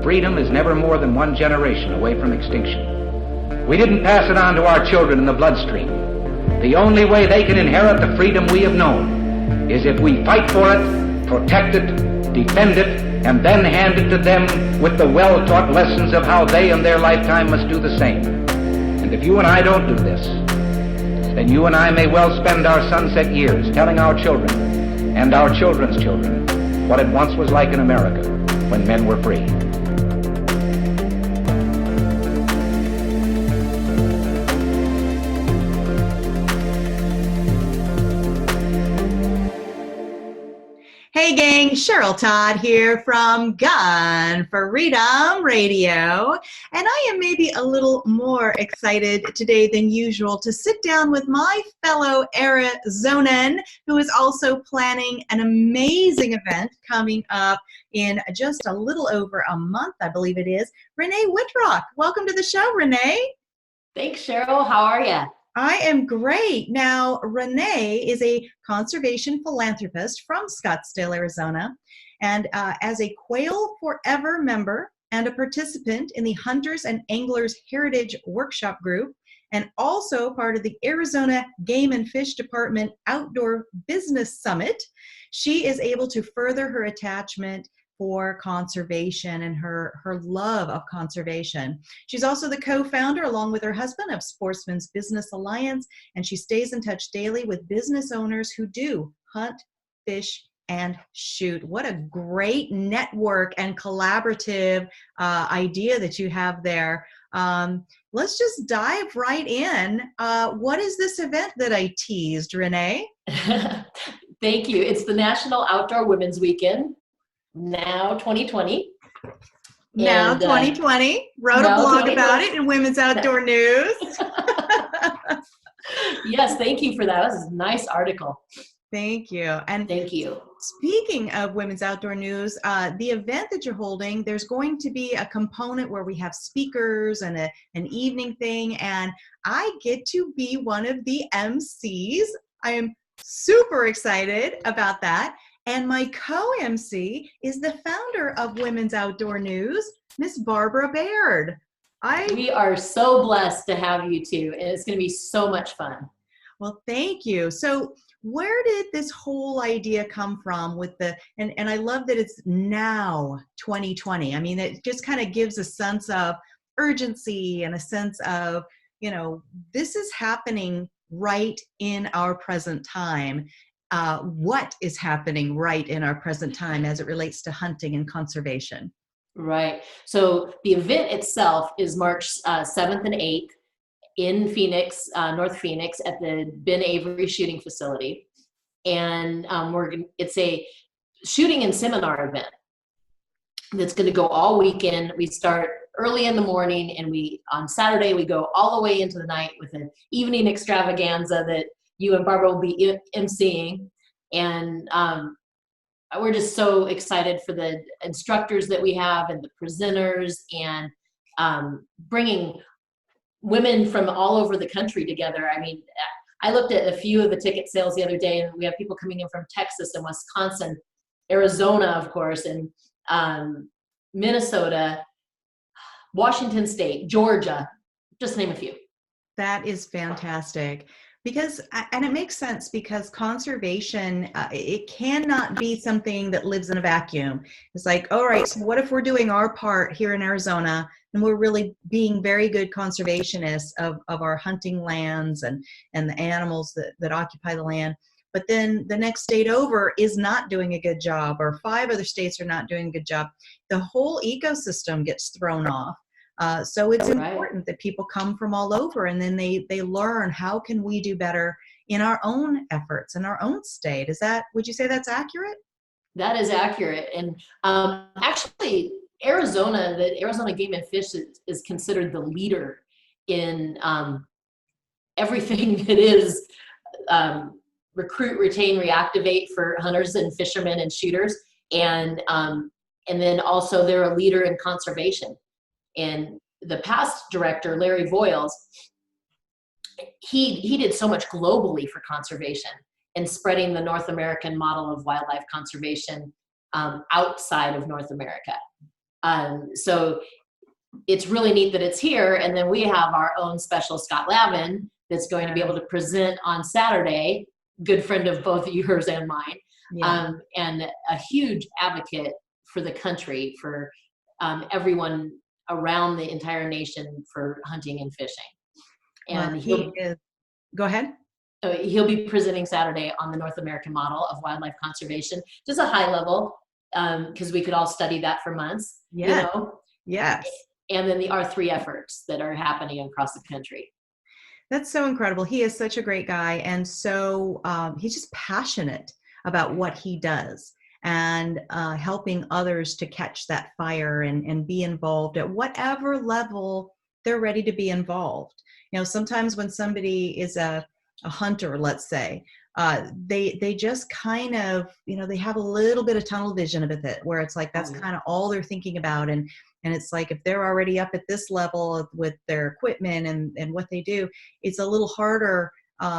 freedom is never more than one generation away from extinction. We didn't pass it on to our children in the bloodstream. The only way they can inherit the freedom we have known is if we fight for it, protect it, defend it, and then hand it to them with the well-taught lessons of how they in their lifetime must do the same. And if you and I don't do this, then you and I may well spend our sunset years telling our children and our children's children what it once was like in America when men were free. Hey gang, Cheryl Todd here from Gun for Freedom Radio, and I am maybe a little more excited today than usual to sit down with my fellow Arizonan who is also planning an amazing event coming up in just a little over a month, I believe it is. Renee Wittrock, welcome to the show, Renee. Thanks, Cheryl. How are you? I am great. Now, Renee is a conservation philanthropist from Scottsdale, Arizona, and as a Quail Forever member and a participant in the Hunters and Anglers Heritage Workshop Group, and also part of the Arizona Game and Fish Department Outdoor Business Summit, she is able to further her attachment for conservation and her love of conservation. She's also the co-founder, along with her husband, of Sportsmen's Business Alliance, and she stays in touch daily with business owners who do hunt, fish, and shoot. What a great network and collaborative idea that you have there. Let's just dive right in. What is this event that I teased, Renee? Thank you. It's the National Outdoor Women's Weekend. Now 2020. Now 2020. Wrote a blog about it in Women's Outdoor News. Yes, thank you for that. That was a nice article. Thank you. And thank you. Speaking of Women's Outdoor News, the event that you're holding, there's going to be a component where we have speakers and an evening thing, and I get to be one of the MCs. I am super excited about that. And my co-MC is the founder of Women's Outdoor News, Miss Barbara Baird. We are so blessed to have you two, and it's going to be so much fun. Well, thank you. So where did this whole idea come from with and I love that it's now 2020. I mean, it just kind of gives a sense of urgency and a sense of, this is happening right in our present time. What is happening right in our present time as it relates to hunting and conservation? Right. So the event itself is March 7th and 8th in Phoenix, North Phoenix, at the Ben Avery shooting facility. And it's a shooting and seminar event that's going to go all weekend. We start early in the morning, and on Saturday we go all the way into the night with an evening extravaganza that you and Barbara will be emceeing. And we're just so excited for the instructors that we have and the presenters, and bringing women from all over the country together. I mean, I looked at a few of the ticket sales the other day, and we have people coming in from Texas and Wisconsin, Arizona, of course, and Minnesota, Washington State, Georgia, just to name a few. That is fantastic. And it makes sense, because conservation, it cannot be something that lives in a vacuum. It's like, all right, so what if we're doing our part here in Arizona, and we're really being very good conservationists of our hunting lands and the animals that occupy the land. But then the next state over is not doing a good job, or 5 other states are not doing a good job. The whole ecosystem gets thrown off. So it's important that people come from all over, and then they learn, how can we do better in our own efforts, in our own state. Would you say that's accurate? That is accurate. And actually, the Arizona Game and Fish is considered the leader in everything that is recruit, retain, reactivate for hunters and fishermen and shooters. And then also they're a leader in conservation. And the past director, Larry Voiles, he did so much globally for conservation and spreading the North American model of wildlife conservation outside of North America. So it's really neat that it's here. And then we have our own special Scott Lavin that's going to be able to present on Saturday, good friend of both yours and mine, and a huge advocate for the country, for everyone around the entire nation for hunting and fishing. And go ahead. He'll be presenting Saturday on the North American model of wildlife conservation, just a high level, because we could all study that for months. Yeah. You know? Yes. And then our 3 efforts that are happening across the country. That's so incredible. He is such a great guy. And so he's just passionate about what he does, and helping others to catch that fire and be involved at whatever level they're ready to be involved. You know, sometimes when somebody is a hunter, let's say, they just kind of, you know, they have a little bit of tunnel vision with it, where it's like that's kind of all they're thinking about. And it's like, if they're already up at this level with their equipment and what they do, it's a little harder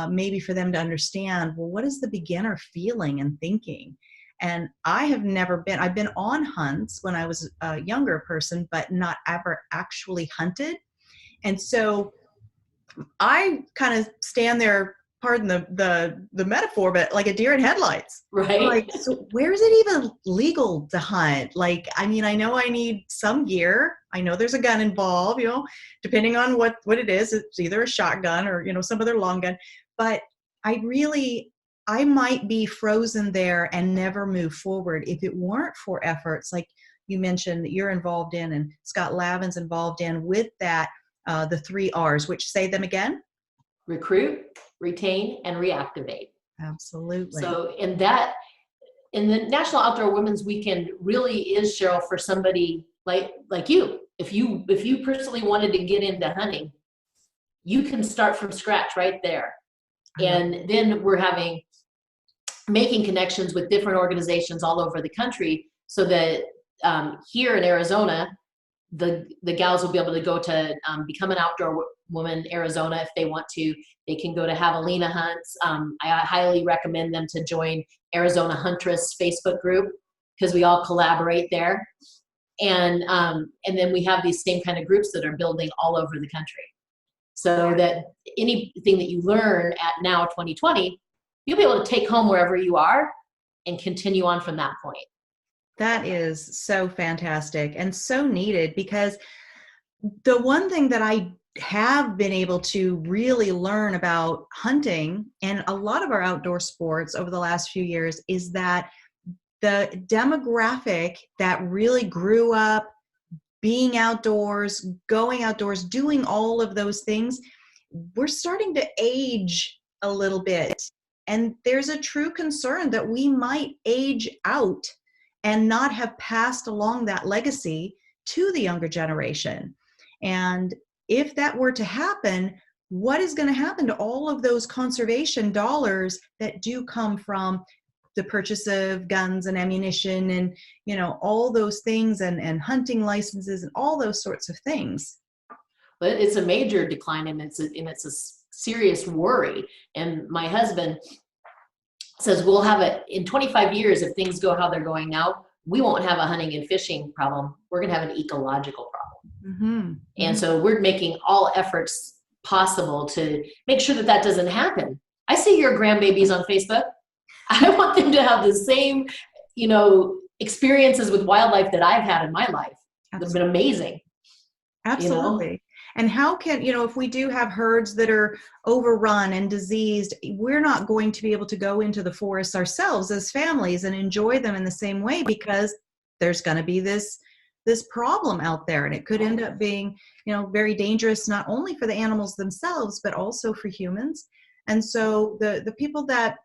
maybe for them to understand, well, what is the beginner feeling and thinking? And I've been on hunts when I was a younger person, but not ever actually hunted. And so I kind of stand there, pardon the metaphor, but like a deer in headlights. Right. Like, so where is it even legal to hunt? Like, I mean, I know I need some gear. I know there's a gun involved, you know, depending on what it is. It's either a shotgun or, you know, some other long gun. But I might be frozen there and never move forward if it weren't for efforts like you mentioned that you're involved in, and Scott Lavin's involved in, with that, the 3 R's, which, say them again. Recruit, retain, and reactivate. Absolutely. So in the National Outdoor Women's Weekend really is, Cheryl, for somebody like you. If you personally wanted to get into hunting, you can start from scratch right there. And then we're making connections with different organizations all over the country, so that here in Arizona, the gals will be able to go to Become an Outdoor Woman Arizona if they want to. They can go to javelina hunts. I highly recommend them to join Arizona Huntress Facebook group, because we all collaborate there. And then we have these same kind of groups that are building all over the country, so that anything that you learn at Now 2020, you'll be able to take home wherever you are and continue on from that point. That is so fantastic and so needed, because the one thing that I have been able to really learn about hunting and a lot of our outdoor sports over the last few years is that the demographic that really grew up being outdoors, going outdoors, doing all of those things, we're starting to age a little bit. And there's a true concern that we might age out and not have passed along that legacy to the younger generation. And if that were to happen, what is going to happen to all of those conservation dollars that do come from the purchase of guns and ammunition and, you know, all those things, and hunting licenses and all those sorts of things? But it's a major decline, and it's a serious worry. And my husband says we'll have in 25 years, if things go how they're going now, we won't have a hunting and fishing problem. We're going to have an ecological problem. Mm-hmm. And so we're making all efforts possible to make sure that doesn't happen. I see your grandbabies on Facebook. I want them to have the same, you know, experiences with wildlife that I've had in my life. It's been amazing. Absolutely. You know? And how can, you know, if we do have herds that are overrun and diseased, we're not going to be able to go into the forests ourselves as families and enjoy them in the same way, because there's going to be this problem out there, and it could end up being, you know, very dangerous, not only for the animals themselves, but also for humans. And so the people that,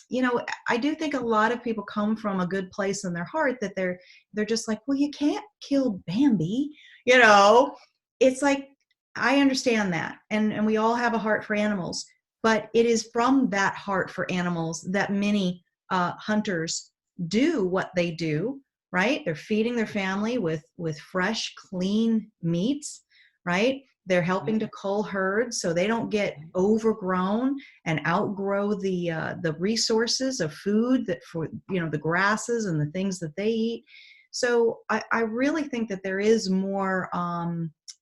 you know, I do think a lot of people come from a good place in their heart, that they're just like, well, you can't kill Bambi, you know. It's like, I understand that, and we all have a heart for animals, but it is from that heart for animals that many hunters do what they do, right? They're feeding their family with fresh, clean meats, right? They're helping to cull herds so they don't get overgrown and outgrow the resources of food that, for, you know, the grasses and the things that they eat. So I really think that there is more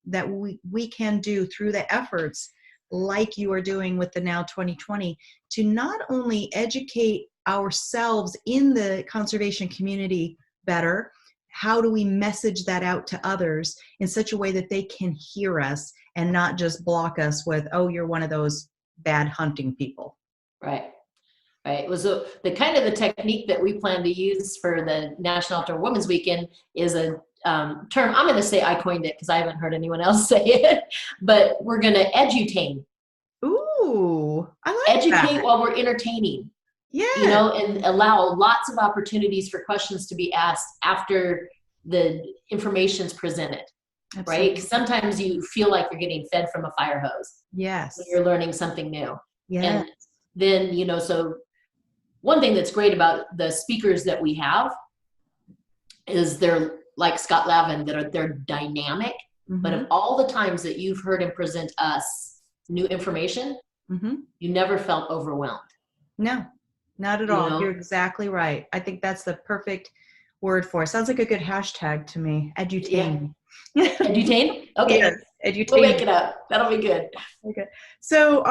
that we can do through the efforts like you are doing with the Now 2020 to not only educate ourselves in the conservation community better, how do we message that out to others in such a way that they can hear us and not just block us with, oh, you're one of those bad hunting people. Right. Right. It was the kind of the technique that we plan to use for the National Outdoor Women's Weekend is a term. I'm going to say I coined it because I haven't heard anyone else say it, but we're going to edutain. Ooh, I like educate that. while we're entertaining. Yeah. You know, and allow lots of opportunities for questions to be asked after the information's presented. Absolutely. Right? 'Cause sometimes you feel like you're getting fed from a fire hose. Yes. When you're learning something new. Yes. And then, you know, so one thing that's great about the speakers that we have is they're like Scott Lavin, they're dynamic, but of all the times that you've heard him present us new information, you never felt overwhelmed. No, not at all. You're exactly right. I think that's the perfect word for it. Sounds like a good hashtag to me. Edutain. Yeah. Edutain? Okay. Yes, edutain. We'll make it up. That'll be good. Okay. So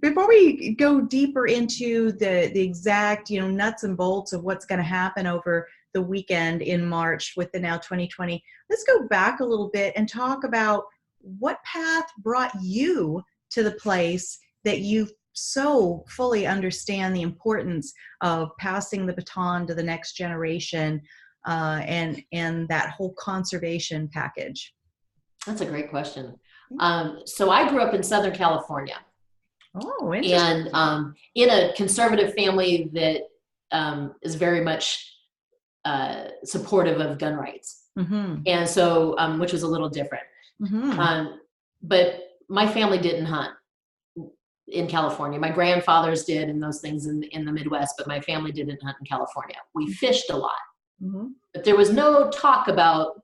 before we go deeper into the exact, you know, nuts and bolts of what's going to happen over the weekend in March with the Now 2020, let's go back a little bit and talk about what path brought you to the place that you so fully understand the importance of passing the baton to the next generation and that whole conservation package. That's a great question. So I grew up in Southern California. Oh, interesting. And in a conservative family that is very much supportive of gun rights. And so, which was a little different. But my family didn't hunt in California. My grandfathers did and those things in the Midwest, but my family didn't hunt in California. We fished a lot. But there was no talk about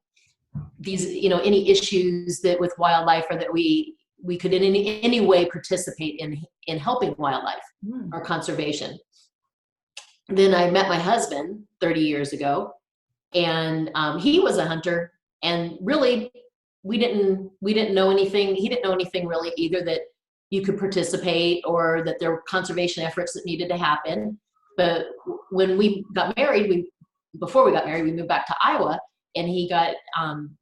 these, you know, any issues that with wildlife or that we could in any way participate in helping wildlife or conservation. Then I met my husband 30 years ago, and he was a hunter, and really we didn't know anything. He didn't know anything really either, that you could participate or that there were conservation efforts that needed to happen. But when we got married, before we got married, we moved back to Iowa, and he got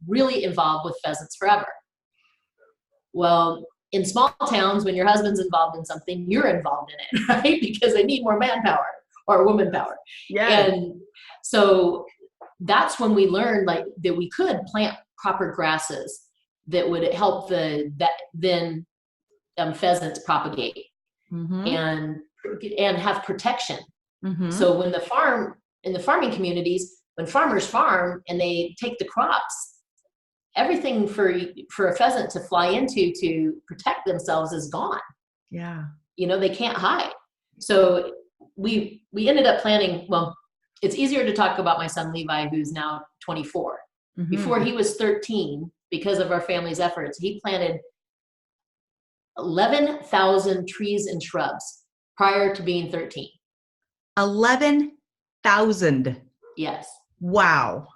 really involved with Pheasants Forever. Well, in small towns, when your husband's involved in something, you're involved in it, right? Because they need more manpower or woman power. Yeah. And so that's when we learned like that we could plant proper grasses that would help pheasants propagate and have protection. So when in the farming communities, when farmers farm and they take the crops, everything for a pheasant to fly into to protect themselves is gone. Yeah. You know, they can't hide. So we ended up planting, well, it's easier to talk about my son Levi, who's now 24. Before he was 13, because of our family's efforts, he planted 11,000 trees and shrubs prior to being 13. 11,000. Yes. Wow.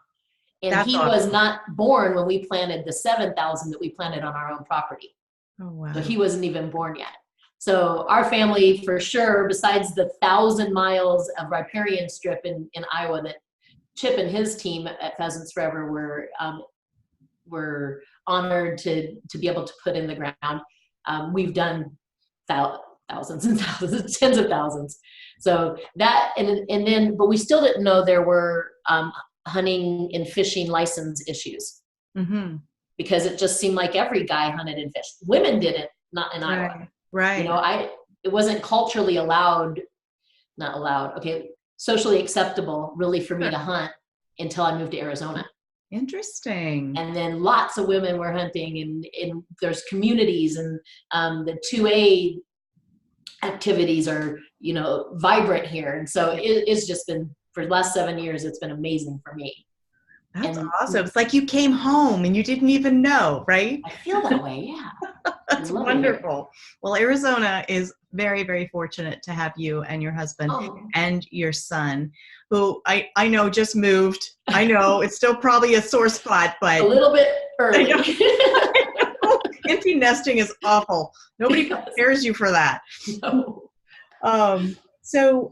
And that's awesome. Was not born when we planted the 7,000 that we planted on our own property. Oh, wow. So he wasn't even born yet. So our family, for sure, besides the 1,000 miles of riparian strip in Iowa that Chip and his team at Pheasants Forever were honored to be able to put in the ground, we've done thousands and thousands, tens of thousands. So that, and then, but we still didn't know there were hunting and fishing license issues because it just seemed like every guy hunted and fished. Women didn't, not in Iowa. Right. You know, it wasn't culturally socially acceptable really for me to hunt until I moved to Arizona. Interesting. And then lots of women were hunting and there's communities and the 2A activities are, you know, vibrant here. And so it's just been, for the last 7 years, it's been amazing for me. That's And awesome. It's like you came home and you didn't even know, right? I feel that way. Yeah. That's wonderful. Well, Arizona is very, very fortunate to have you and your husband and your son, who I know just moved. I know it's still probably a sore spot, but a little bit early. Empty nesting is awful. Nobody prepares you for that. No. So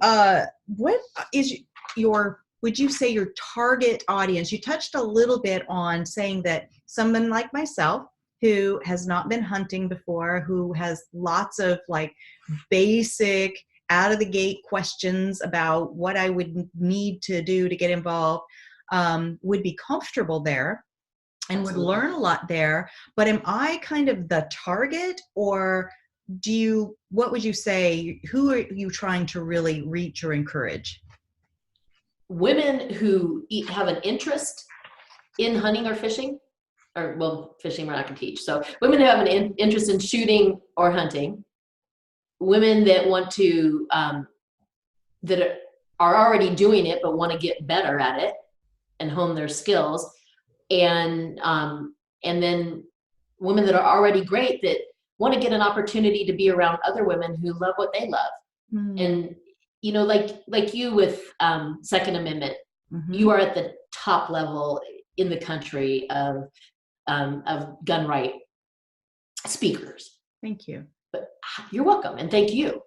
what is would you say your target audience? You touched a little bit on saying that someone like myself who has not been hunting before, who has lots of like basic out of the gate questions about what I would need to do to get involved, would be comfortable there and would learn a lot there. But am I kind of the target, or what would you say, who are you trying to really reach or encourage? Women who have an interest in hunting or fishing, or well, fishing we're not going to teach. So women who have an interest in shooting or hunting, women that want to, that are already doing it but want to get better at it and hone their skills, and then women that are already great that want to get an opportunity to be around other women who love what they love. And you know, like you with Second Amendment, you are at the top level in the country of gun right speakers. Thank you. But you're welcome, and thank you.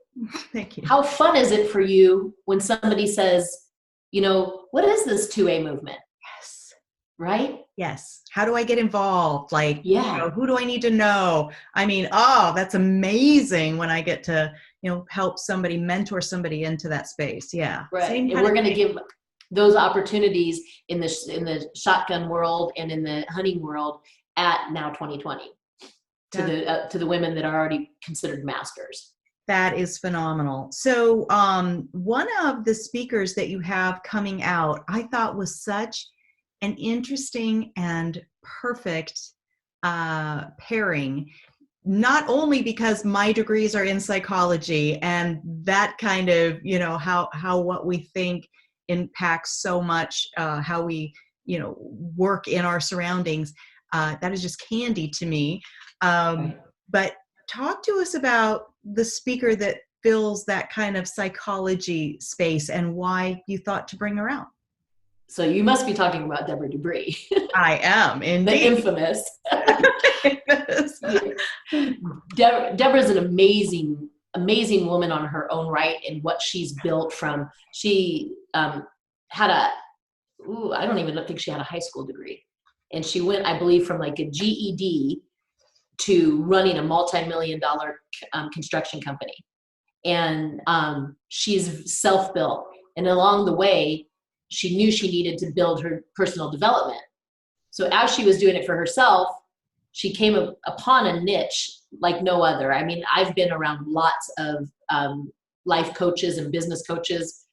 Thank you. How fun is it for you when somebody says, you know, what is this 2A movement? Yes. Right? Yes. How do I get involved? Like, yeah. You know, who do I need to know? I mean, that's amazing when I get to, help somebody, mentor somebody into that space. Yeah. Right. And we're going to give those opportunities in the shotgun world and in the hunting world at Now 2020 to the women that are already considered masters. That is phenomenal. So one of the speakers that you have coming out, I thought was such an interesting and perfect pairing, not only because my degrees are in psychology and that kind of, how what we think impacts so much how we, work in our surroundings. That is just candy to me. Right. But talk to us about the speaker that fills that kind of psychology space and why you thought to bring her out. So you must be talking about Deborah Dubree. I am, indeed. The infamous. Deborah's an amazing woman on her own right, and what she's built from. She had I don't even think she had a high school degree. And she went, I believe, from like a GED to running a multi-million-dollar construction company. And she's self-built. And along the way, she knew she needed to build her personal development. So as she was doing it for herself, she came upon a niche like no other. I mean, I've been around lots of life coaches and business coaches,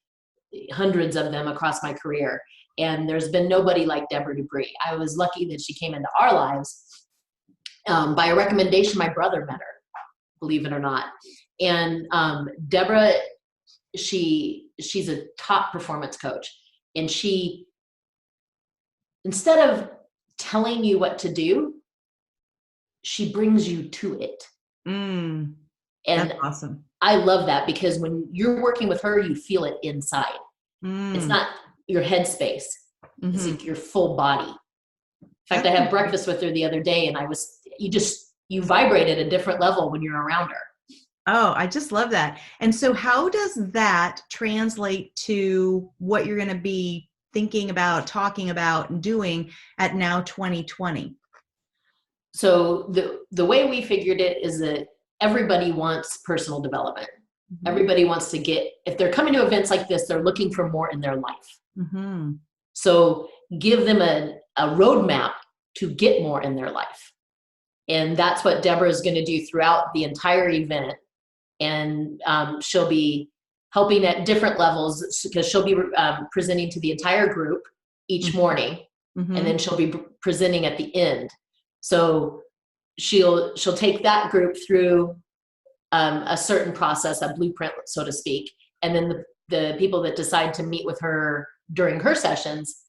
hundreds of them across my career. And there's been nobody like Deborah Dubree. I was lucky that she came into our lives by a recommendation. My brother met her, believe it or not. And Deborah, she's a top performance coach. And she, instead of telling you what to do, she brings you to it. And that's awesome. I love that, because when you're working with her, you feel it inside. It's not your headspace. It's like your full body. In fact, I had breakfast with her the other day, and you vibrate at a different level when you're around her. Oh, I just love that. And so how does that translate to what you're going to be thinking about, talking about, and doing at Now 2020? So the way we figured it is that everybody wants personal development. Everybody wants to if they're coming to events like this, they're looking for more in their life. So give them a roadmap to get more in their life. And that's what Deborah is going to do throughout the entire event. And she'll be helping at different levels, because she'll be presenting to the entire group each morning, and then she'll be presenting at the end. So she'll take that group through a certain process, a blueprint, so to speak, and then the people that decide to meet with her during her sessions,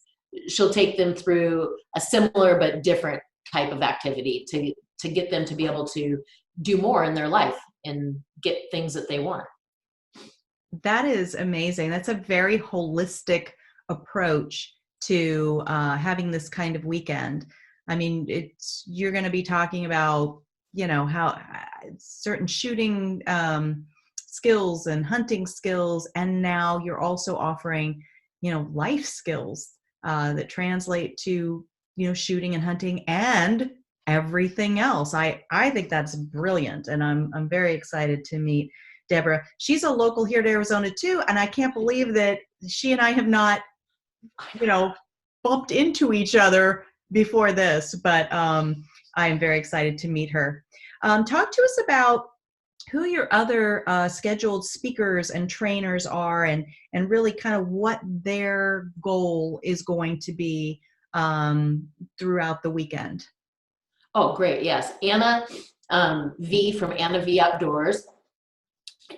she'll take them through a similar but different type of activity to get them to be able to do more in their life and get things that they want. That is amazing. That's a very holistic approach to having this kind of weekend. I mean, you're going to be talking about, how certain shooting skills and hunting skills, and now you're also offering, life skills that translate to, shooting and hunting and everything else. I think that's brilliant, and I'm very excited to meet Deborah. She's a local here to Arizona too, and I can't believe that she and I have not, bumped into each other before this, but I am very excited to meet her. Talk to us about who your other scheduled speakers and trainers are, and really kind of what their goal is going to be throughout the weekend. Oh, great. Yes. Anna V from NOWW Outdoors.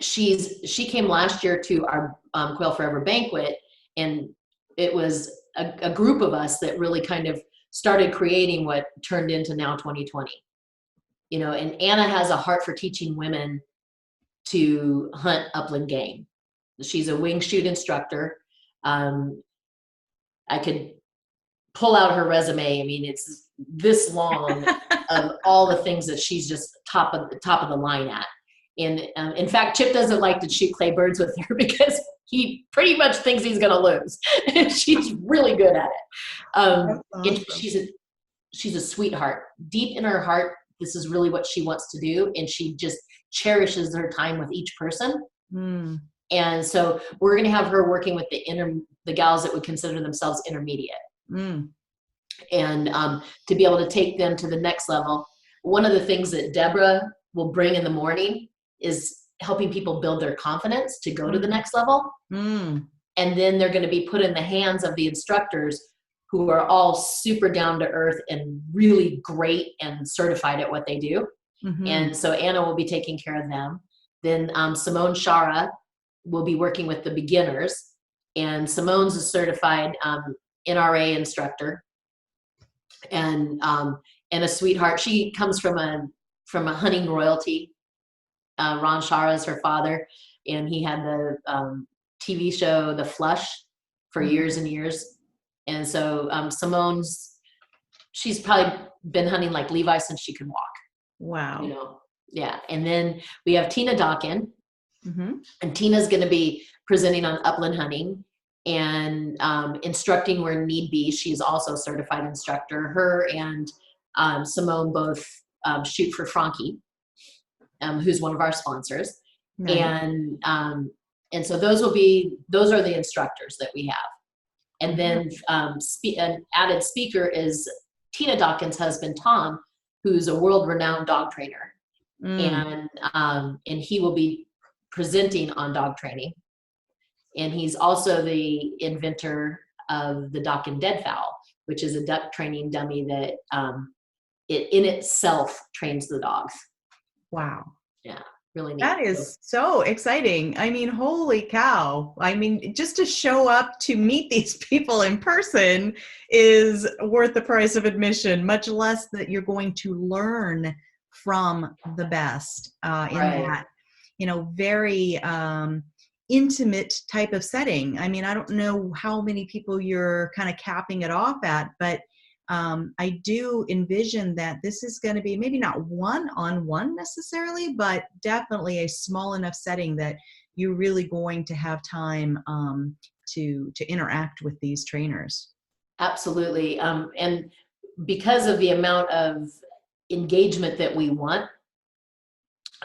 She came last year to our Quail Forever banquet, and it was a group of us that really kind of started creating what turned into Now 2020. And Anna has a heart for teaching women to hunt upland game. She's a wing shoot instructor. I could pull out her resume. I mean, it's this long of all the things that she's just top of the line at. And in fact, Chip doesn't like to shoot clay birds with her because he pretty much thinks he's going to lose. She's really good at it. Awesome. And she's a sweetheart. Deep in her heart, this is really what she wants to do, and she just cherishes her time with each person. And so we're going to have her working with the gals that would consider themselves intermediate. And to be able to take them to the next level. One of the things that Deborah will bring in the morning is helping people build their confidence to go to the next level. And then they're going to be put in the hands of the instructors who are all super down to earth and really great and certified at what they do. And so Anna will be taking care of them. Then Simone Shara will be working with the beginners. And Simone's a certified NRA instructor and a sweetheart. She comes from a hunting royalty. Ron Shara is her father, and he had the TV show The Flush for years and years. And so she's probably been hunting like Levi since she could walk. Wow. Yeah. And then we have Tina Dawkin, and Tina's going to be presenting on upland hunting and instructing where need be. She's also a certified instructor. Her and Simone both shoot for Frankie, who's one of our sponsors. Nice. And so those are the instructors that we have. And then an added speaker is Tina Dawkins' husband, Tom, who's a world-renowned dog trainer. And he will be presenting on dog training. And he's also the inventor of the Duck and Deadfowl, which is a duck training dummy that it in itself trains the dogs. Wow. Yeah, really neat. That is so exciting. I mean, holy cow. I mean, just to show up to meet these people in person is worth the price of admission, much less that you're going to learn from the best in that, very intimate type of setting. I mean, I don't know how many people you're kind of capping it off at, but I do envision that this is going to be maybe not one-on-one necessarily, but definitely a small enough setting that you're really going to have time to interact with these trainers. Absolutely. And because of the amount of engagement that we want,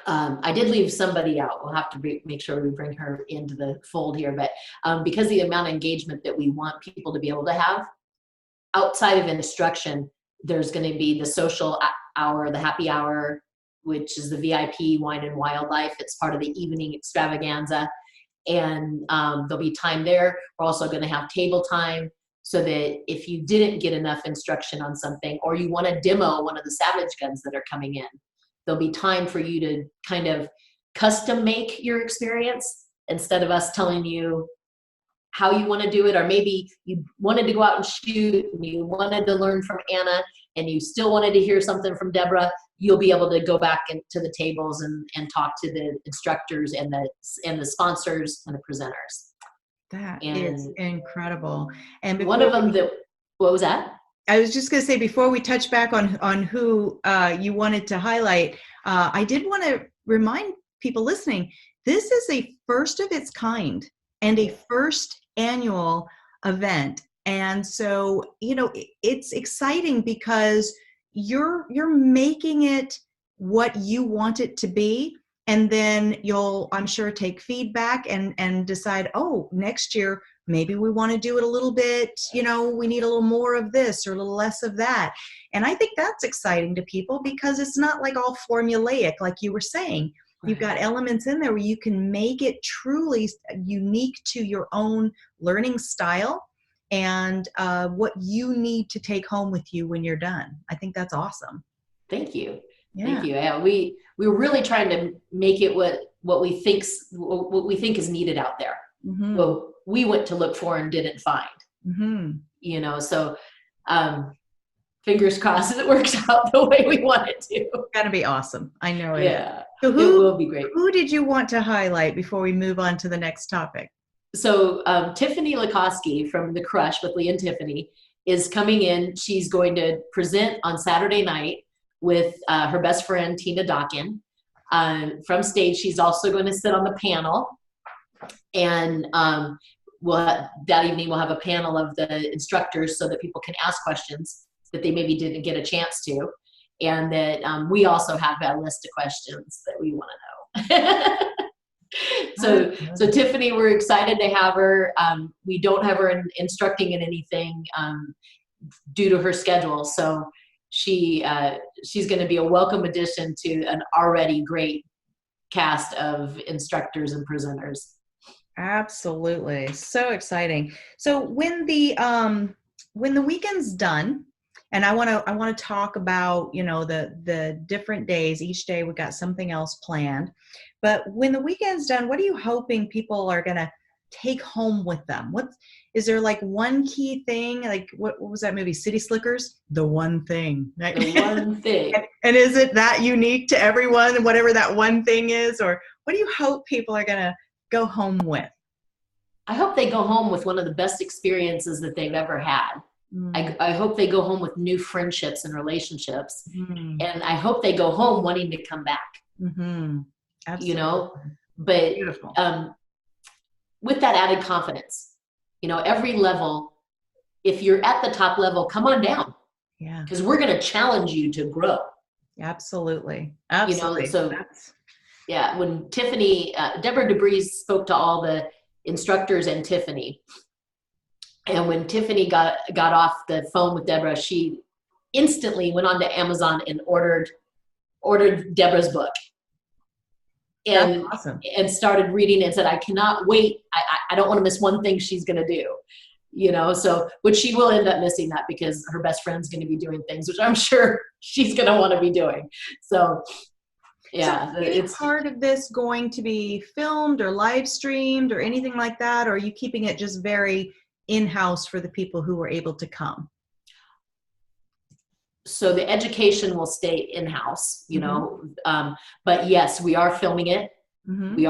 I did leave somebody out. We'll have to make sure we bring her into the fold here. But because of the amount of engagement that we want people to be able to have, outside of instruction, there's going to be the social hour, the happy hour, which is the VIP Wine and Wildlife. It's part of the evening extravaganza. And there'll be time there. We're also going to have table time so that if you didn't get enough instruction on something, or you want to demo one of the Savage guns that are coming in, there'll be time for you to kind of custom make your experience instead of us telling you how you want to do it, or maybe you wanted to go out and shoot and you wanted to learn from Anna and you still wanted to hear something from Deborah, you'll be able to go back into the tables and talk to the instructors and the sponsors and the presenters. That is incredible. And one of them what was that? I was just going to say, before we touch back on who you wanted to highlight, I did want to remind people listening, this is a first of its kind and a first annual event. And so, it's exciting because you're making it what you want it to be. And then you'll, I'm sure, take feedback and decide, oh, next year, maybe we want to do it a little bit, we need a little more of this or a little less of that. And I think that's exciting to people because it's not like all formulaic, like you were saying. Right. You've got elements in there where you can make it truly unique to your own learning style and what you need to take home with you when you're done. I think that's awesome. Thank you. Yeah. Thank you. Yeah, we were really trying to make it what we think is needed out there. Mm-hmm. Well, we went to look for and didn't find. Mm-hmm. So fingers crossed it works out the way we want it to. It's gotta be awesome. I know it. Yeah. So it will be great. Who did you want to highlight before we move on to the next topic? So Tiffany Lacoste from The Crush with Lee and Tiffany is coming in. She's going to present on Saturday night with her best friend, Tina Dockin. From stage, she's also going to sit on the panel. And that evening we'll have a panel of the instructors so that people can ask questions that they maybe didn't get a chance to. And that we also have a list of questions that we want to know. So Tiffany, we're excited to have her. We don't have her instructing in anything due to her schedule. So she's going to be a welcome addition to an already great cast of instructors and presenters. Absolutely. So exciting. So when the weekend's done, and I want to talk about, the different days, each day we've got something else planned. But when the weekend's done, what are you hoping people are going to take home with them? Is there like one key thing? Like what was that movie, City Slickers? The one thing. Right? The one thing. And is it that unique to everyone, whatever that one thing is? Or what do you hope people are going to go home with? I hope they go home with one of the best experiences that they've ever had. I hope they go home with new friendships and relationships. And I hope they go home wanting to come back. Absolutely. But beautiful. With that added confidence, every level, if you're at the top level, come on down. Yeah. Because we're going to challenge you to grow. Absolutely. Yeah, when Tiffany, Deborah DeBreeze spoke to all the instructors and Tiffany. And when Tiffany got off the phone with Deborah, she instantly went on to Amazon and ordered Deborah's book. And, that's awesome. And started reading and said, I cannot wait. I don't want to miss one thing she's going to do. But she will end up missing that because her best friend's going to be doing things, which I'm sure she's going to want to be doing. So, yeah. So is part of this going to be filmed or live streamed or anything like that? Or are you keeping it just very in-house for the people who were able to come? So the education will stay in-house, but yes, we are filming it. We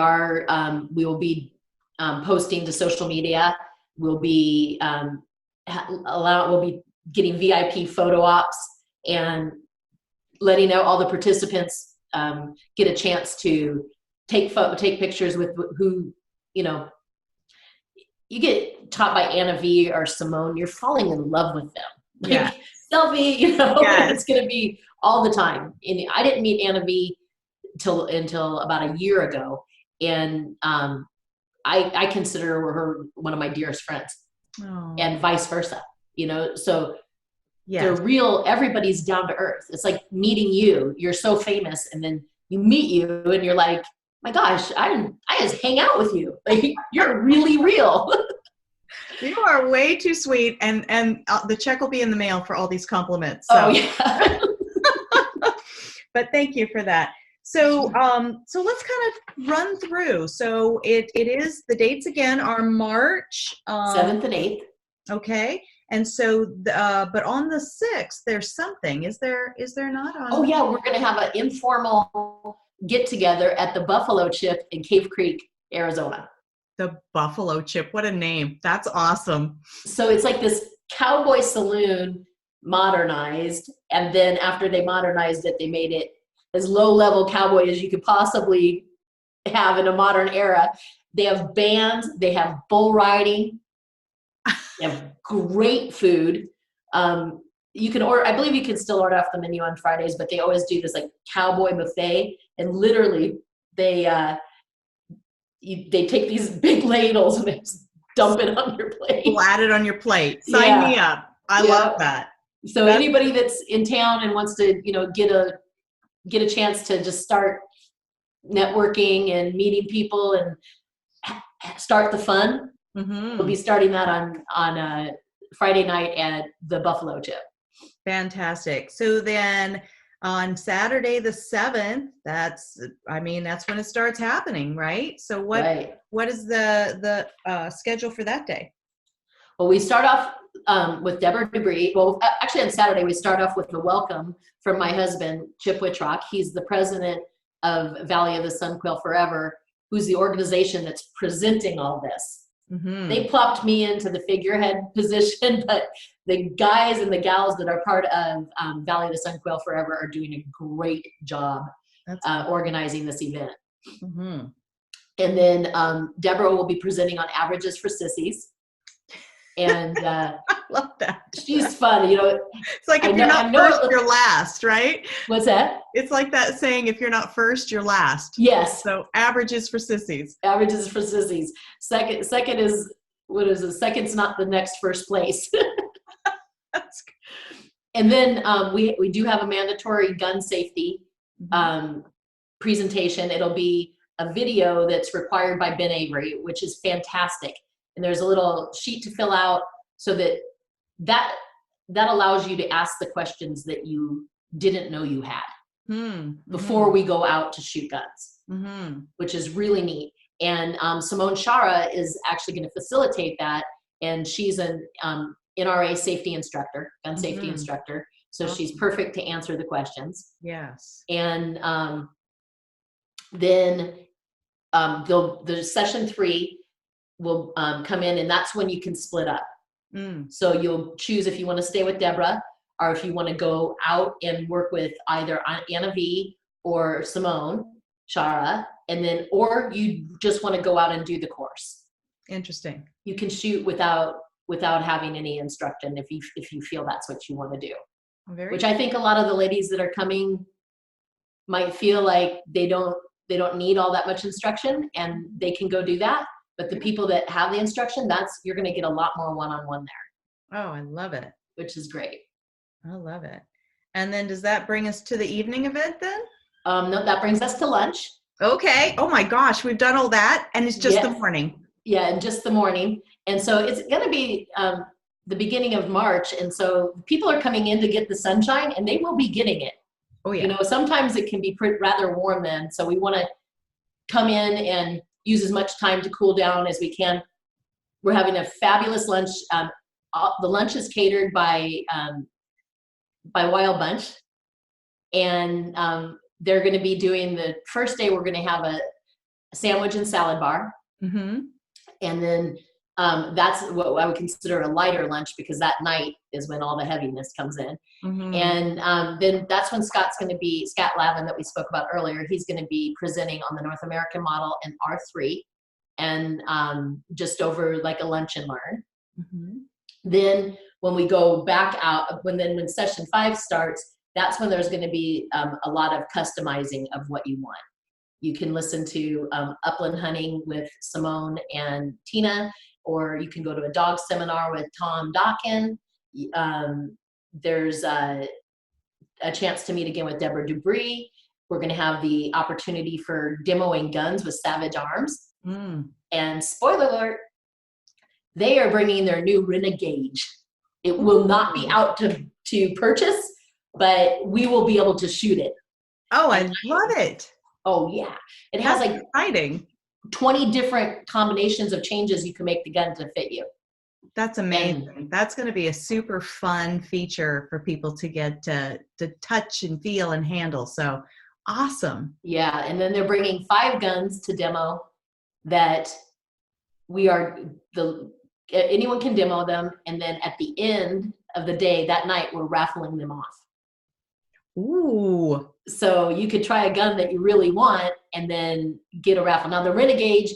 will be posting to social media. We'll be we'll be getting VIP photo ops and letting out all the participants get a chance to take pictures with who, you get taught by Anna V or Simone, you're falling in love with them. Yeah. Selfie, yes. It's going to be all the time. And I didn't meet Anna V until about a year ago. And I consider her one of my dearest friends. Oh. And vice versa, so yes. They're real. Everybody's down to earth. It's like meeting you. You're so famous. And then you meet you and you're like, my gosh, I just hang out with you. Like, you're really real. You are way too sweet, and the check will be in the mail for all these compliments. So. Oh, yeah. But thank you for that. So, so let's kind of run through. So it is, the dates again are March 7th and 8th. Okay. And so, but on the 6th, there's something. Is there not? On Oh yeah, we're going to have an informal get together at the Buffalo Chip in Cave Creek, Arizona. The Buffalo Chip. What a name. That's awesome. So it's like this cowboy saloon modernized. And then after they modernized it, they made it as low level cowboy as you could possibly have in a modern era. They have bands, they have bull riding, they have great food. You can order, I believe you can still order off the menu on Fridays, but they always do this like cowboy buffet, and literally they take these big ladles and they just dump it on your plate. Add it on your plate. Sign me up. I love that. So anybody that's in town and wants to, get a chance to just start networking and meeting people and start the fun, we'll be starting that on Friday night at the Buffalo Chip. Fantastic. So then on Saturday the 7th, that's when it starts happening, right? So what is the schedule for that day? Well, we start off with Deborah Debris. Well, actually on Saturday, we start off with a welcome from my husband, Chip Wittrock. He's the president of Valley of the Sun Quail Forever, who's the organization that's presenting all this. They plopped me into the figurehead position, but the guys and the gals that are part of Valley of the Sun Quail Forever are doing a great job organizing this event. And then Deborah will be presenting on averages for sissies. And I love that. She's fun. It's like if you're not first, you're last, right? What's that? It's like that saying, if you're not first, you're last. Yes. So averages for sissies. Averages for sissies. Second is, what is it? Second's not the next first place. That's good. And then we do have a mandatory gun safety presentation. It'll be a video that's required by Ben Avery, which is fantastic. And there's a little sheet to fill out so that allows you to ask the questions that you didn't know you had before we go out to shoot guns, which is really neat. And Simone Shara is actually going to facilitate that. And she's an NRA safety instructor, gun safety instructor. So she's perfect to answer the questions. Yes. And then the session 3 will come in, and that's when you can split up. So you'll choose if you want to stay with Deborah or if you want to go out and work with either Anna V or Simone Shara, and then, or you just want to go out and do the course. Interesting. You can shoot without having any instruction if you feel that's what you want to do. Which I think a lot of the ladies that are coming might feel like they don't need all that much instruction, and they can go do that. But the people that have the instruction, you're going to get a lot more one-on-one there. Oh, I love it. Which is great. I love it. And then does that bring us to the evening event then? No, that brings us to lunch. Okay. Oh my gosh, we've done all that, and it's just the morning. Yeah, and just the morning. And so it's going to be the beginning of March, and so people are coming in to get the sunshine, and they will be getting it. Oh yeah. Sometimes it can be rather warm then, so we want to come in and use as much time to cool down as we can. We're having a fabulous lunch. The lunch is catered by Wild Bunch, and they're going to be doing the first day. We're going to have a sandwich and salad bar, and then that's what I would consider a lighter lunch, because that night is when all the heaviness comes in. And then that's when Scott Lavin, that we spoke about earlier, he's going to be presenting on the North American model and R3, and just over like a lunch and learn. Then when we go back out, when session 5 starts, that's when there's going to be a lot of customizing of what you want. You can listen to upland hunting with Simone and Tina, or you can go to a dog seminar with Tom Dawkin. There's a chance to meet again with Deborah Debris. We're going to have the opportunity for demoing guns with Savage Arms. And spoiler alert, they are bringing their new Renegade. It will not be out to purchase, but we will be able to shoot it. Oh, I love it. Oh yeah. It has That's like exciting. 20 different combinations of changes you can make the gun to fit you. That's amazing. That's going to be a super fun feature for people to get to touch and feel and handle. So awesome. Yeah. And then they're bringing 5 guns to demo that anyone can demo them. And then at the end of the day, that night, we're raffling them off. Ooh. So you could try a gun that you really want and then get a raffle. Now the Renegade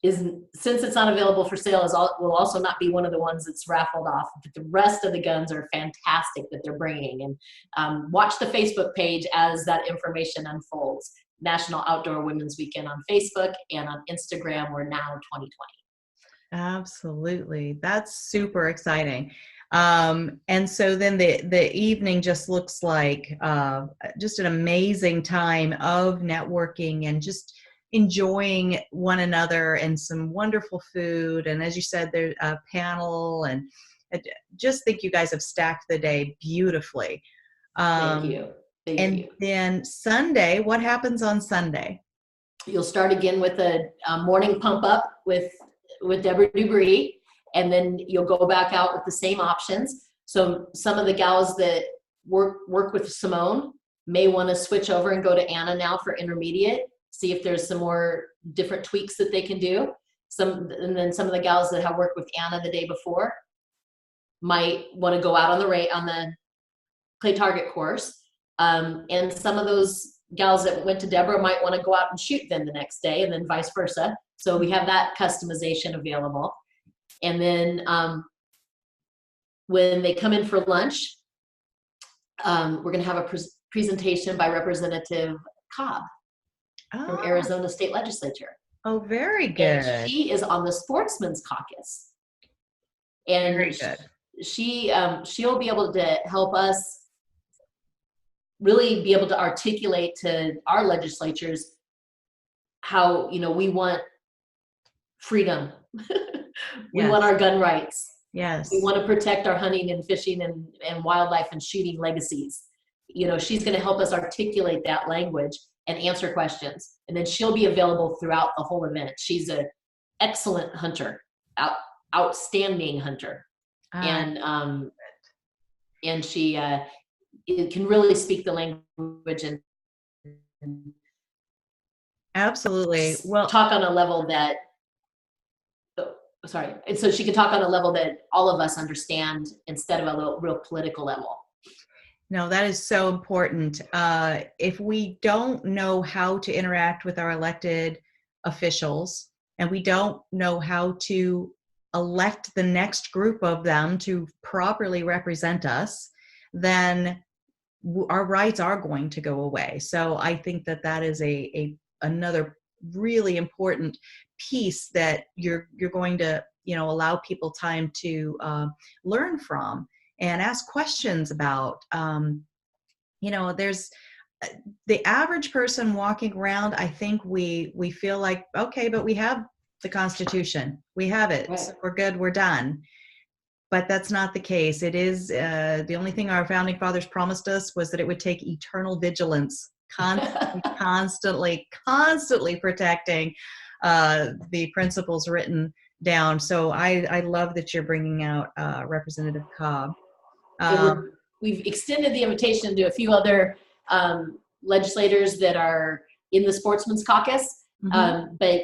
since it's not available for sale, will also not be one of the ones that's raffled off. But the rest of the guns are fantastic that they're bringing. And watch the Facebook page as that information unfolds. National Outdoor Women's Weekend on Facebook, and on Instagram, we're now 2020. Absolutely. That's super exciting. And so then the evening just looks like just an amazing time of networking and just enjoying one another, and some wonderful food. And as you said, there's a panel, and I just think you guys have stacked the day beautifully. Thank you. Thank you. Then Sunday, what happens on Sunday? You'll start again with a morning pump up with Deborah Dubree, and then you'll go back out with the same options. So some of the gals that work with Simone may want to switch over and go to Anna now for intermediate, see if there's some more different tweaks that they can do. And then some of the gals that have worked with Anna the day before might want to go out on the clay target course. And some of those gals that went to Deborah might want to go out and shoot then the next day, and then vice versa. So we have that customization available. And then when they come in for lunch, we're going to have a presentation by Representative Cobb from Arizona State Legislature. Oh, very good. And she is on the Sportsmen's Caucus. And very good. She'll be able to help us really be able to articulate to our legislatures how, we want freedom. We want our gun rights. Yes. We want to protect our hunting and fishing and wildlife and shooting legacies. She's going to help us articulate that language and answer questions. And then she'll be available throughout the whole event. She's an excellent hunter, outstanding hunter. And she can really speak the language and absolutely. Well, talk on a level that, and so she can talk on a level that all of us understand instead of a real political level. No, that is so important. If we don't know how to interact with our elected officials, and we don't know how to elect the next group of them to properly represent us, then our rights are going to go away. So I think that is another really important piece that you're going to allow people time to learn from and ask questions about. There's the average person walking around, I think we feel like, okay, but we have the Constitution, we have it, right. So we're good, we're done. But that's not the case. It is the only thing our founding fathers promised us was that it would take eternal vigilance, constantly protecting the principles written down. So I love that you're bringing out Representative Cobb. We've extended the invitation to a few other legislators that are in the Sportsmen's Caucus, but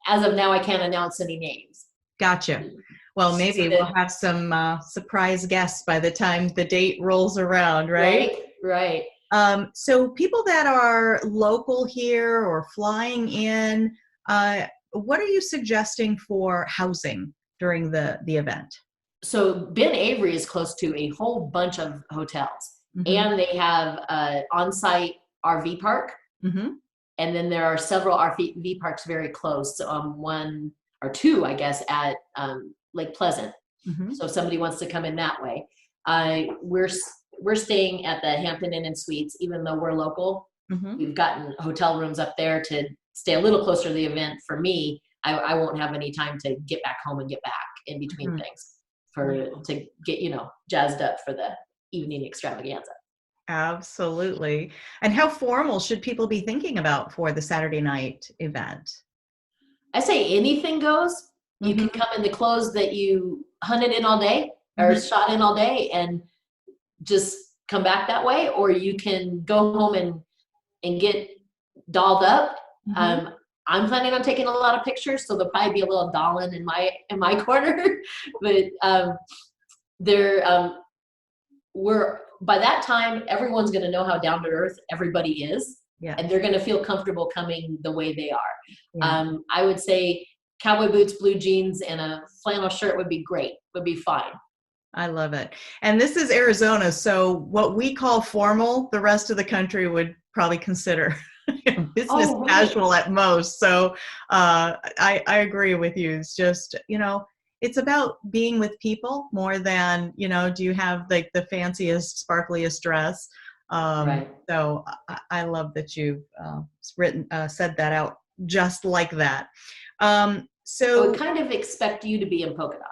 as of now, I can't announce any names. Gotcha. Well, maybe we'll have some surprise guests by the time the date rolls around, right? Right. So people that are local here or flying in, what are you suggesting for housing during the event? So Ben Avery is close to a whole bunch of hotels, and they have an on-site RV park. And then there are several RV parks very close. One or two, I guess, at Lake Pleasant. So if somebody wants to come in that way, we're staying at the Hampton Inn and Suites, even though we're local. We've gotten hotel rooms up there to stay a little closer to the event. For me, I won't have any time to get back home and get back in between things to get jazzed up for the evening extravaganza. Absolutely. And how formal should people be thinking about for the Saturday night event? I say anything goes. You can come in the clothes that you hunted in all day or shot in all day and just come back that way, or you can go home and get dolled up. I'm planning on taking a lot of pictures, so there'll probably be a little dolling in my corner. But we're by that time, everyone's going to know how down to earth everybody is, and they're going to feel comfortable coming the way they are. I would say cowboy boots, blue jeans, and a flannel shirt would be great. Would be fine. I love it. And this is Arizona, so what we call formal, the rest of the country would probably consider business casual at most. So I agree with you. It's just, it's about being with people more than, do you have like the fanciest, sparkliest dress? So I love that you've said that out just like that. So I would kind of expect you to be in polka dots.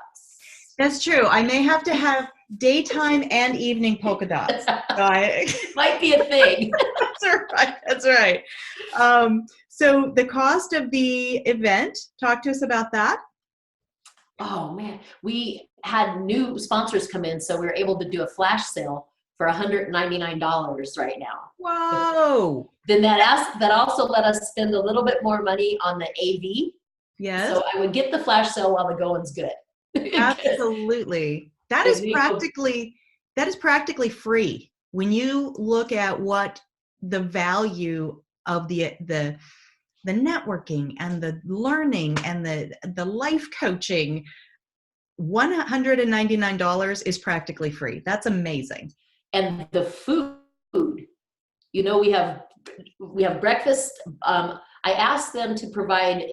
That's true. I may have to have daytime and evening polka dots. Might be a thing. That's right. So the cost of the event, talk to us about that. Oh man, we had new sponsors come in, so we were able to do a flash sale for $199 right now. Whoa. Then that also let us spend a little bit more money on the AV. Yes. So I would get the flash sale while the going's good. Absolutely. That is practically free. When you look at what the value of the networking and the learning and the life coaching, $199 is practically free. That's amazing. And the food, we have breakfast. I asked them to provide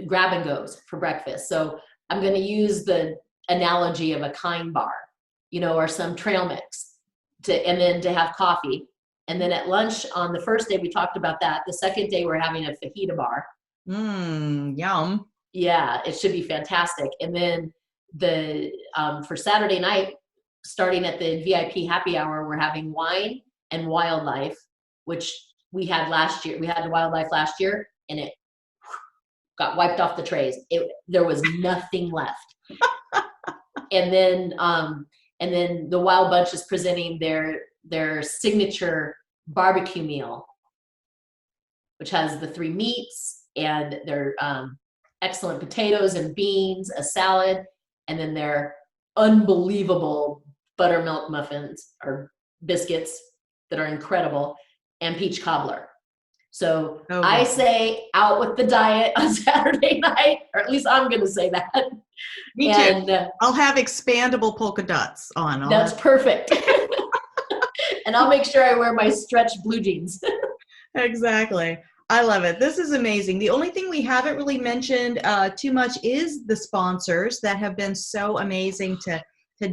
grab and goes for breakfast. So I'm going to use the analogy of a kind bar, or some trail mix and then to have coffee. And then at lunch on the first day, we talked about that. The second day, we're having a fajita bar. Yum. Yeah, it should be fantastic. And then for Saturday night, starting at the VIP happy hour, we're having wine and wildlife, which we had last year. We had the wildlife last year, and it got wiped off the trays. There was nothing left. And then the Wild Bunch is presenting their signature barbecue meal, which has the 3 meats and their excellent potatoes and beans, a salad, and then their unbelievable buttermilk muffins or biscuits that are incredible, and peach cobbler. So I say out with the diet on Saturday night, or at least I'm going to say that. Me too. I'll have expandable polka dots on. That's perfect. And I'll make sure I wear my stretched blue jeans. Exactly. I love it. This is amazing. The only thing we haven't really mentioned too much is the sponsors that have been so amazing to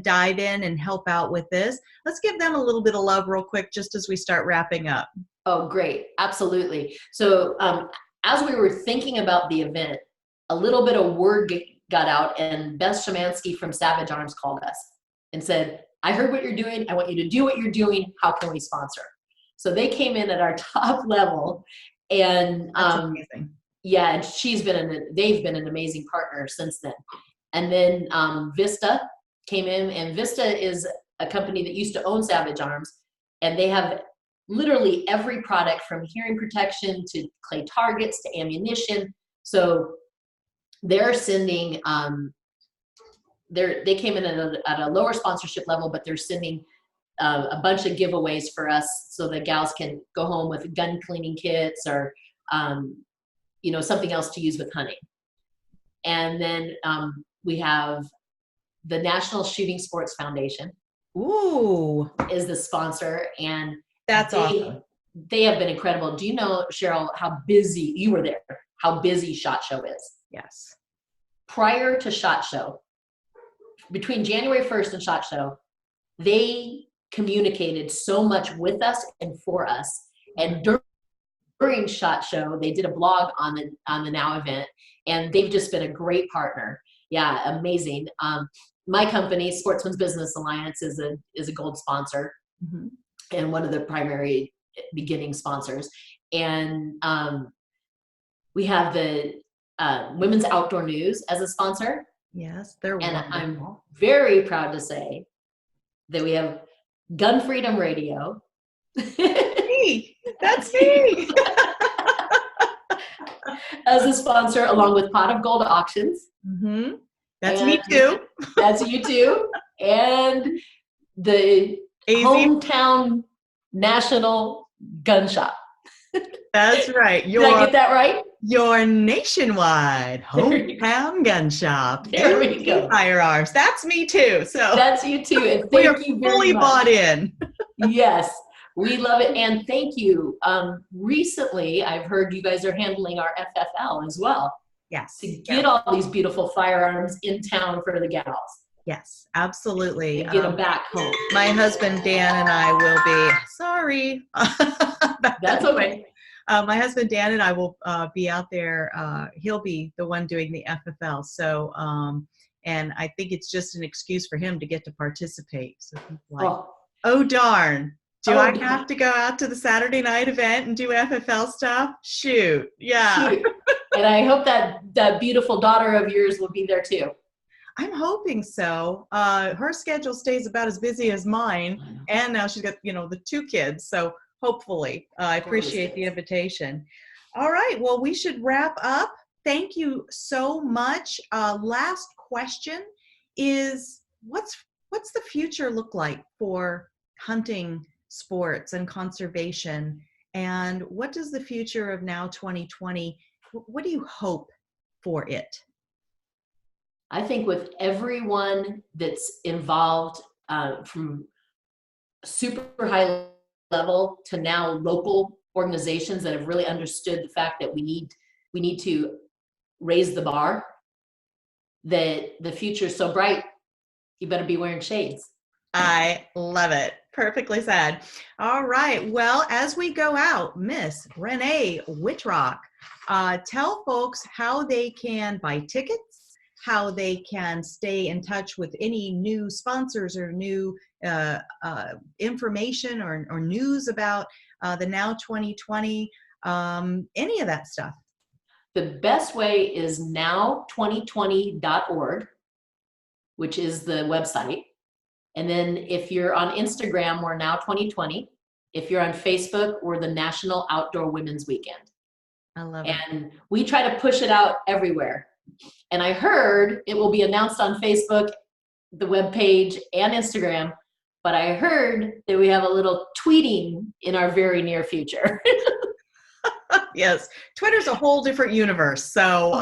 dive in and help out with this. Let's give them a little bit of love real quick just as we start wrapping up. Oh, great. Absolutely. So as we were thinking about the event, a little bit of word got out, and Beth Shemansky from Savage Arms called us and said, I heard what you're doing. I want you to do what you're doing. How can we sponsor? So they came in at our top level, and that's amazing. Yeah, and they've been an amazing partner since then. And then Vista came in, and Vista is a company that used to own Savage Arms, and they have literally every product from hearing protection to clay targets to ammunition. So they're sending, they came in at a lower sponsorship level, but they're sending a bunch of giveaways for us so the gals can go home with gun cleaning kits or, something else to use with hunting. And then we have the National Shooting Sports Foundation. Ooh. Is the sponsor, and that's awesome. They have been incredible. Do you know, Cheryl, how busy you were there? How busy SHOT Show is? Yes. Prior to SHOT Show, between January 1st and SHOT Show, they communicated so much with us and for us. And during SHOT Show, they did a blog on the Now event, and they've just been a great partner. Yeah, amazing. My company, Sportsmen's Business Alliance, is a gold sponsor. and one of the primary beginning sponsors. And we have the Women's Outdoor News as a sponsor. Yes, they're and wonderful. I'm very proud to say that we have Gun Freedom Radio. Me, that's me. As a sponsor, along with Pot of Gold Auctions. Mm-hmm. That's me too. That's you too. And the Hometown National Gun Shop. That's right. Did I get that right? Your nationwide hometown gun shop. There we go. Firearms. That's me too. So that's you too. And we thank are you very fully much. bought in. Yes, we love it. And thank you. Recently, I've heard you guys are handling our FFL as well. Yes. To get all these beautiful firearms in town for the gals. Yes, absolutely. And get them back home. My husband, Dan, and I will be, sorry. That's okay. My husband, Dan, and I will be out there. He'll be the one doing the FFL. So, and I think it's just an excuse for him to get to participate. So he's like, oh darn. Do I have to go out to the Saturday night event and do FFL stuff? Shoot. Yeah. Shoot. And I hope that beautiful daughter of yours will be there too. I'm hoping so. Her schedule stays about as busy as mine. And now she's got, the 2 kids. So hopefully, I appreciate the invitation. All right. Well, we should wrap up. Thank you so much. Last question is, what's the future look like for hunting sports and conservation? And what does the future of Now 2020, what do you hope for it? I think with everyone that's involved, from super high level to now local organizations that have really understood the fact that we need to raise the bar, that the future is so bright, you better be wearing shades. I love it. Perfectly said. All right. Well, as we go out, Miss Renee Wittrock, tell folks how they can buy tickets, how they can stay in touch with any new sponsors or new information or news about the Now 2020, any of that stuff. The best way is NOWW.org, which is the website. And then if you're on Instagram, we're Now 2020. If you're on Facebook, we're the National Outdoor Women's Weekend. I love it. And we try to push it out everywhere. And I heard it will be announced on Facebook, the webpage, and Instagram. But I heard that we have a little tweeting in our very near future. Yes, Twitter's a whole different universe. So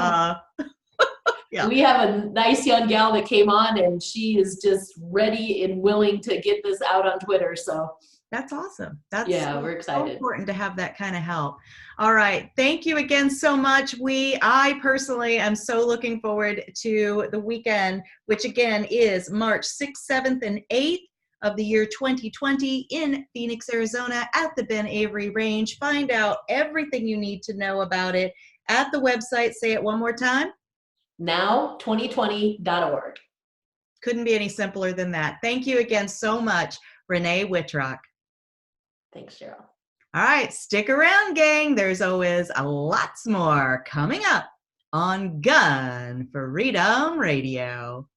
yeah. We have a nice young gal that came on, and she is just ready and willing to get this out on Twitter. So that's awesome. We're excited. So important to have that kind of help. All right. Thank you again so much. I personally am so looking forward to the weekend, which again is March 6th, 7th, and 8th of the year 2020 in Phoenix, Arizona at the Ben Avery Range. Find out everything you need to know about it at the website. Say it one more time. NOW2020.org. Couldn't be any simpler than that. Thank you again so much, Renee Wittrock. Thanks, Cheryl. All right, stick around, gang. There's always lots more coming up on Gun Freedom Radio.